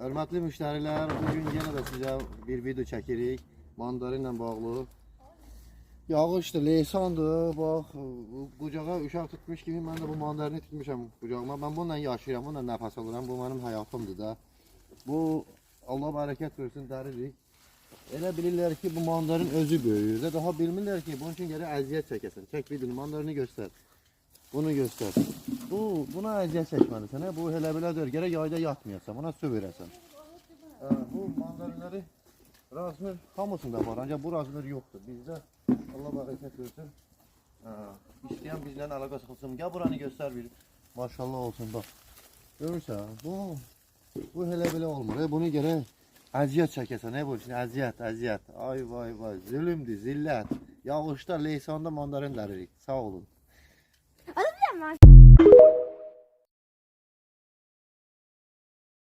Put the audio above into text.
Hörmətli müştərilər, bugün yenə də sizə bir video çəkirik. Mandarinlə bağlı. Yağışdır, leysandır. Bax, qucağa uşaq tutmuş kimi mən də bu mandarini tutmuşam qucağıma. Mən bununla yaşayıram, bununla nəfəs alıram. Bu mənim həyatımdır da. Bu, Allah bərəkət versin, dəririk. Elə bilirlər ki, bu mandarin özü böyüyür də. Daha bilmirlər ki, bunun üçün gərək əziyyət çəkəsən. Çək videonu, mandarini göstər. Bunu göstər. Buna əziyyət çəkməlisən. Bu elə belədir. Gərək yayda yatmayasan. Buna su verəsən. Bu mandarinləri razmir hamısında var. Ancaq bu razmir yoxdur. Bizdə Allah bərəkət versin. İstəyən bizlə əlaqə saxlasın. Gəl buranı göstər bir. Maşallah olsun. Bax. Görürsən? Bu elə belə olmur. Bunu gərək əziyyət çəkəsən. Bu üçün əziyyət. Ay vay vay. Zülümdür, zillət. Yağışda, leysanda mandarin dəririk. Sağ olun.